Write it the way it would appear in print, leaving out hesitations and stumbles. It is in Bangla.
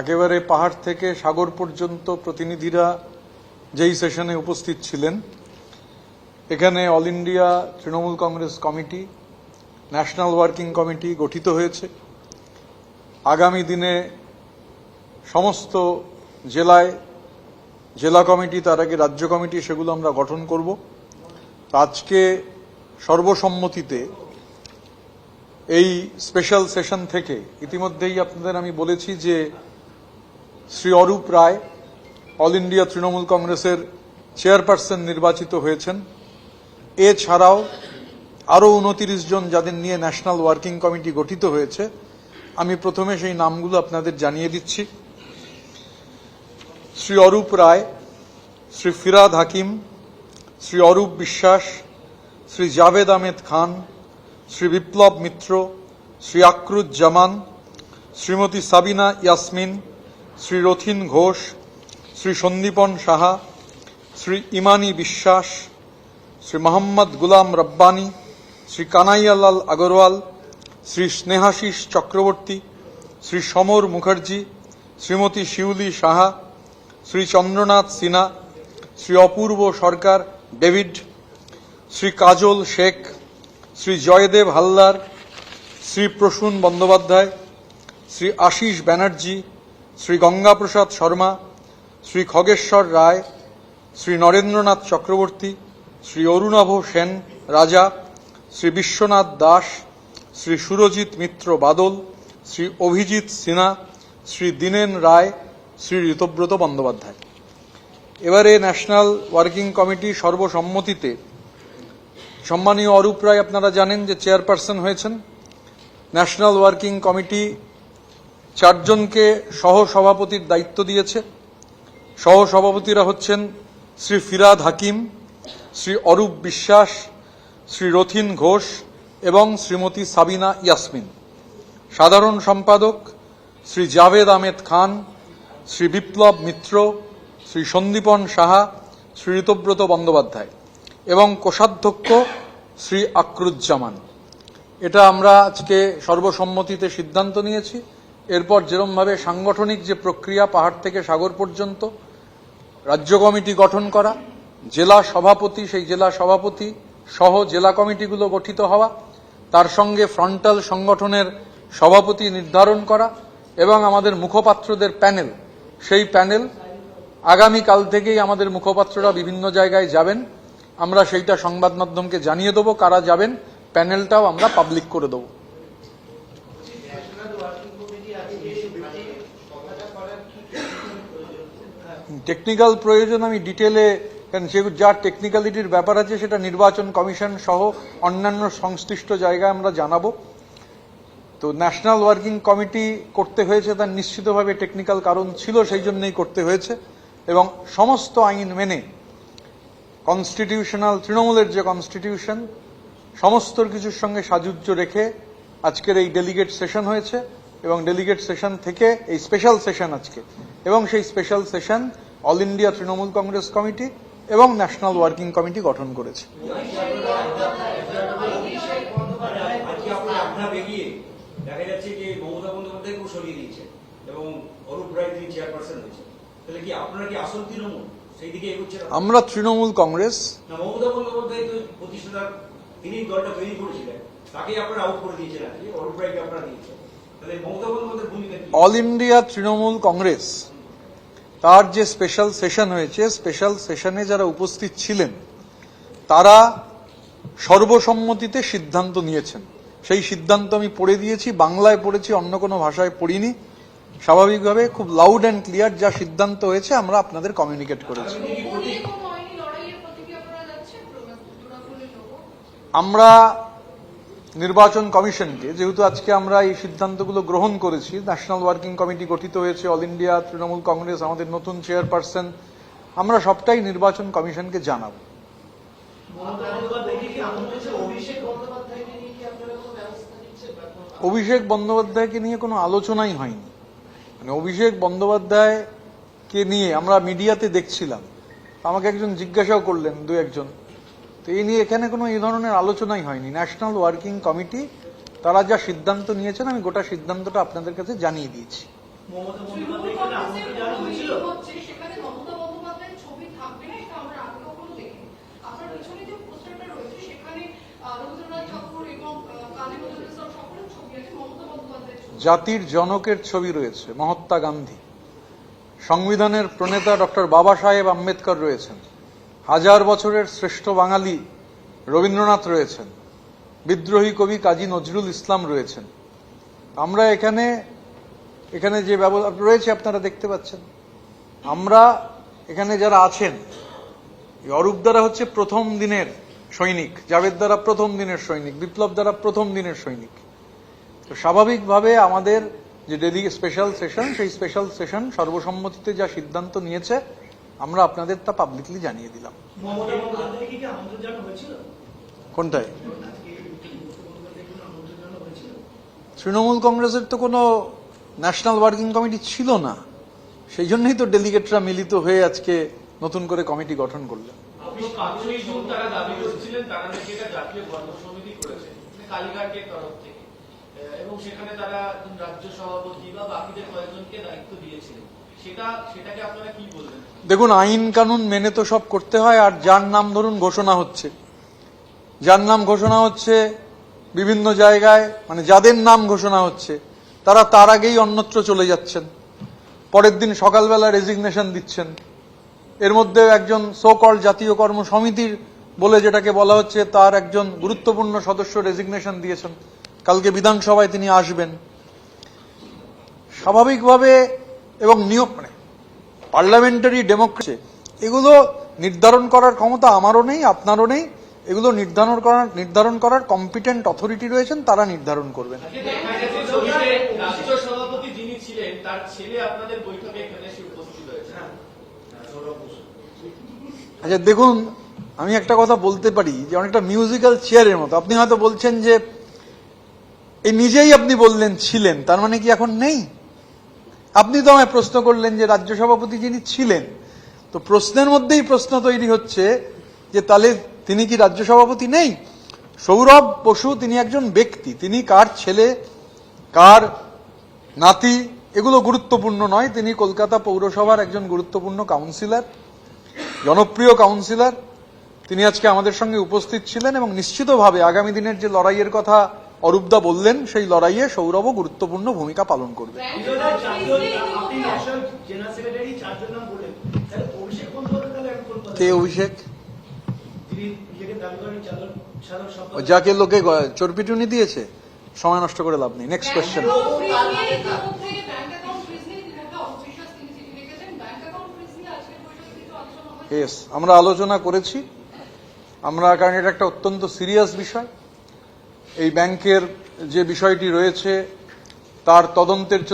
একেবারে পাহাড় থেকে সাগর পর্যন্ত প্রতিনিধিরা যেই সেশনে উপস্থিত ছিলেন, এখানে all India Trinamool Congress committee, national working committee গঠিত হয়েছে। আগামী দিনে সমস্ত জেলায় জেলা কমিটি, তার আগে রাজ্য কমিটি, সেগুলো আমরা গঠন করব। আজকে সর্বসম্মতিতে এই স্পেশাল সেশন থেকে ইতিমধ্যেই আপনাদের আমি বলেছি যে শ্রী অরূপ রায় অল ইন্ডিয়া তৃণমূল কংগ্রেসের চেয়ারপারসন নির্বাচিত হয়েছেন। এছাড়াও আরও 29 জন যাদের নিয়ে ন্যাশনাল ওয়ার্কিং কমিটি গঠিত হয়েছে, আমি প্রথমে সেই নামগুলো আপনাদের জানিয়ে দিচ্ছি। শ্রী অরূপ রায়, শ্রী ফিরাদ হাকিম, শ্রী অরূপ বিশ্বাস, শ্রী জাভেদ আহমেদ খান, শ্রী বিপ্লব মিত্র, শ্রী আকরুজ্জামান, শ্রীমতী সাবিনা ইয়াসমিন, শ্রী রথিন ঘোষ, শ্রী সন্দীপন সাহা, শ্রী ইমানি বিশ্বাস, শ্রী মোহাম্মদ গুলাম রব্বানী, শ্রী কানাইয়ালাল আগরওয়াল, শ্রী স্নেহাশিস চক্রবর্তী, শ্রী সমর মুখার্জি, শ্রীমতী শিউলি সাহা, শ্রী চন্দ্রনাথ সিনহা, শ্রী অপূর্ব সরকার ডেভিড, শ্রী কাজল শেখ, শ্রী জয়দেব হালদার, শ্রী প্রসূন বন্দ্যোপাধ্যায়, শ্রী আশিস ব্যানার্জি, শ্রী গঙ্গাপ্রসাদ শর্মা, শ্রী খগেশ্বর রায়, শ্রী নরেন্দ্রনাথ চক্রবর্তী, শ্রী অরুণাভ সেন রাজা, শ্রী বিশ্বনাথ দাস, শ্রী সুরজিৎ মিত্র বাদল, শ্রী অভিজিৎ সিনহা, শ্রী দীনেন রায়, শ্রী ঋতব্রত বন্দ্যোপাধ্যায়। এবারে ন্যাশনাল ওয়ার্কিং কমিটি সর্বসম্মতিতে সম্মানীয় অরূপ রায় আপনারা জানেন যে চেয়ারপারসন হয়েছেন। ন্যাশনাল ওয়ার্কিং কমিটি 4 জনকে সহসভাপতির দায়িত্ব দিয়েছে। সহসভাপতিরা হচ্ছেন শ্রী ফিরাদ হাকিম, শ্রী অরূপ বিশ্বাস, শ্রী রথিন ঘোষ এবং শ্রীমতী সাবিনা ইয়াসমিন। সাধারণ সম্পাদক শ্রী জাভেদ আহমেদ খান, শ্রী বিপ্লব মিত্র, শ্রী সন্দীপন সাহা, শ্রী ঋতব্রত বন্দ্যোপাধ্যায় এবং কোষাধ্যক্ষ শ্রী আকরুজ্জামান। এটা আমরা আজকে সর্বসম্মতিতে সিদ্ধান্ত নিয়েছি। এরপর যেরকমভাবে সাংগঠনিক যে প্রক্রিয়া পাহাড় থেকে সাগর পর্যন্ত, রাজ্য কমিটি গঠন করা, জেলা সভাপতি, সেই জেলা সভাপতি সহ জেলা কমিটিগুলো গঠিত হওয়া, তার সঙ্গে ফ্রন্টাল সংগঠনের সভাপতি নির্ধারণ করা এবং আমাদের মুখপাত্রদের প্যানেল, সেই প্যানেল আগামীকাল থেকেই আমাদের মুখপাত্ররা বিভিন্ন জায়গায় যাবেন। আমরা সেইটা সংবাদ মাধ্যমকে জানিয়ে দেবো কারা যাবেন, প্যানেলটাও আমরা পাবলিক করে দেবো। টেকনিক্যাল প্রয়োজন আমি ডিটেলে, কারণ যা টেকনিক্যালিটির ব্যাপার আছে সেটা নির্বাচন কমিশন সহ অন্যান্য সংশ্লিষ্ট জায়গায় আমরা জানাবো। তো ন্যাশনাল ওয়ার্কিং কমিটি করতে হয়েছে তার নিশ্চিতভাবে টেকনিক্যাল কারণ ছিল, সেই জন্যই করতে হয়েছে এবং সমস্ত আইন মেনে কনস্টিটিউশনাল তৃণমূলের যে কনস্টিটিউশন সমস্ত কিছুর সঙ্গে সাযুজ্য রেখে আজকের এই ডেলিগেট সেশন হয়েছে এবং ডেলিগেট সেশন থেকে এই স্পেশাল সেশন আজকে, এবং সেই special session all India Trinamool Congress committee এবং ন্যাশনাল ওয়ার্কিং কমিটি গঠন করেছে। আমরা তৃণমূল কংগ্রেস, অল ইন্ডিয়া তৃণমূল কংগ্রেস তার যে স্পেশাল সেশন হয়েছে, স্পেশাল সেশনে যারা উপস্থিত ছিলেন তারা সর্বসম্মতিতে সিদ্ধান্ত নিয়েছেন। সেই সিদ্ধান্ত আমি পড়ে দিয়েছি, বাংলায় পড়েছি, অন্য কোনো ভাষায় পড়িনি। স্বাভাবিকভাবে খুব লাউড অ্যান্ড ক্লিয়ার যা সিদ্ধান্ত হয়েছে আমরা আপনাদের কমিউনিকেট করেছি। আমরা নির্বাচন কমিশনকে, যেহেতু আজকে আমরা এই সিদ্ধান্তগুলো গ্রহণ করেছি, ন্যাশনাল ওয়ার্কিং কমিটি গঠিত হয়েছে, অল ইন্ডিয়া তৃণমূল কংগ্রেস আমাদের নতুন চেয়ারপারসন, আমরা সবটাই নির্বাচন কমিশনকে জানাব। অভিষেক বন্দ্যোপাধ্যায়কে নিয়ে কোনো আলোচনাই হয়নি। মানে অভিষেক বন্দ্যোপাধ্যায়কে নিয়ে আমরা মিডিয়াতে দেখছিলাম, আমাকে একজন জিজ্ঞাসাও করলেন, 2-1 জন, তো এই নিয়ে এখানে কোনো এই ধরনের আলোচনাই হয়নি। ন্যাশনাল ওয়ার্কিং কমিটি তারা যা সিদ্ধান্ত নিয়েছেন আমি গোটা সিদ্ধান্তটা আপনাদের কাছে জানিয়ে দিয়েছি। মমতা তৃণমূল বন্দ্যোপাধ্যায় কংগ্রেসের হয়েছিল। মিটিং হচ্ছে, সেখানে মমতা বন্দ্যোপাধ্যায়ের ছবি থাকবে না, এটা আমরা আগে কখনো দেখিনি। আপনার পিছনে যে পোস্টারটা রয়েছে সেখানে রবীন্দ্রনাথ ঠাকুর এবং কাজী নজরুল ইসলাম সকলের ছবি আছে, মমতা বন্দ্যোপাধ্যায়ের ছবি। জাতির জনকের ছবি রয়েছে, মহাত্মা গান্ধী, সংবিধানের প্রণেতা ডক্টর বাবা সাহেব আম্বেদকর রয়েছেন, হাজার বছরের শ্রেষ্ঠ বাঙালি রবীন্দ্রনাথ রয়েছেন, বিদ্রোহী কবি কাজী নজরুল ইসলাম রয়েছেন। আমরা এখানে যে ব্যবস্থা রয়েছে আপনারা দেখতে পাচ্ছেন। আমরা এখানে যারা আছেন, অরূপ দ্বারা হচ্ছে প্রথম দিনের সৈনিক, জাভেদ দ্বারা প্রথম দিনের সৈনিক, বিপ্লব দ্বারা প্রথম দিনের সৈনিক। তো স্বাভাবিকভাবে আমাদের যে ডেলি স্পেশাল সেশন, সেই স্পেশাল সেশন সর্বসম্মতিতে যা সিদ্ধান্ত নিয়েছে আমরা আপনাদের তা পাবলিকলি জানিয়ে দিলাম। মমতা বন্দ্যোপাধ্যায়কে কি আমন্ত্রণ জানানো হয়েছিল? কোনটায়? আজকে মমতা বন্দ্যোপাধ্যায়কে কোনো আমন্ত্রণ জানানো হয়েছিল? তৃণমূল কংগ্রেসের তো কোনো ন্যাশনাল ওয়ার্কিং কমিটি ছিল না, সেই জন্যই তো ডেলিগেটরা মিলিত হয়ে আজকে নতুন করে কমিটি গঠন করলেন। তারা দাবি করছিলেন তারা নাকি এটা জাতীয় গর্ব সমিতি করেছে কালীঘাটের তরফ থেকে, এবং সেখানে তারা রাজ্য সভাপতি বা বাকিদের কয়েকজনকে দায়িত্ব দিয়েছিলেন। সেটাকে আপনারা কি বলবেন? দেখুন, আইন কানুন মেনে তো সব করতে হয়। আর যার নাম ধরুন ঘোষণা হচ্ছে বিভিন্ন জায়গায়, মানে যাদের নাম ঘোষণা হচ্ছে তারা তার আগেই অন্যত্র চলে যাচ্ছেন, পরের দিন সকালবেলা রেজিগনেশন দিচ্ছেন। এর মধ্যে একজন সো কল্ড জাতীয় কর্ম সমিতির বলে যেটাকে বলা হচ্ছে, তার একজন গুরুত্বপূর্ণ সদস্য রেজিগনেশন দিয়েছেন, কালকে বিধানসভায় তিনি আসবেন। স্বাভাবিকভাবে এবং নিয়ম, মানে পার্লামেন্টারি ডেমোক্রেসি, এগুলো নির্ধারণ করার ক্ষমতা আমারও নেই, আপনারও নেই। এগুলো নির্ধারণ করার কম্পিটেন্ট অথরিটি রয়েছেন, তারা নির্ধারণ করবেন। রাজ্য সভাপতি যিনি ছিলেন তার ছেলে আপনাদের বৈঠকে এখানে এসে উপস্থিত হয়েছে। আচ্ছা দেখুন, আমি একটা কথা বলতে পারি যে অনেকটা মিউজিক্যাল চেয়ারের মতো। আপনি হয়তো বলছেন যে এই নিজেই আপনি বললেন ছিলেন, তার মানে কি এখন নেই? আপনি তো আমায় প্রশ্ন করলেন যে রাজ্য সভাপতি যিনি ছিলেন, তো প্রশ্নের মধ্যেই প্রশ্ন তৈরি হচ্ছে যে তাহলে তিনি কি রাজ্য সভাপতি নেই? সৌরভ বসু তিনি একজন ব্যক্তি, তিনি কার ছেলে কার নাতি এগুলো গুরুত্বপূর্ণ নয়। তিনি কলকাতা পৌরসভার একজন গুরুত্বপূর্ণ কাউন্সিলর, জনপ্রিয় কাউন্সিলর। তিনি আজকে আমাদের সঙ্গে উপস্থিত ছিলেন এবং নিশ্চিতভাবে আগামী দিনের যে লড়াইয়ের কথা অরূপদা বললেন, সেই লড়াইয়ে সৌরভও গুরুত্বপূর্ণ ভূমিকা পালন করবে। কে অভিষেক? যাকে লোকে চোরপিটুনি দিয়েছে। সময় নষ্ট করে লাভ নেই। Next question. ইয়েস, আমরা আলোচনা করেছি। কারণ এটা একটা অত্যন্ত সিরিয়াস বিষয়। এই ব্যাংকের যে বিষয়টি রয়েছে তার তদন্তের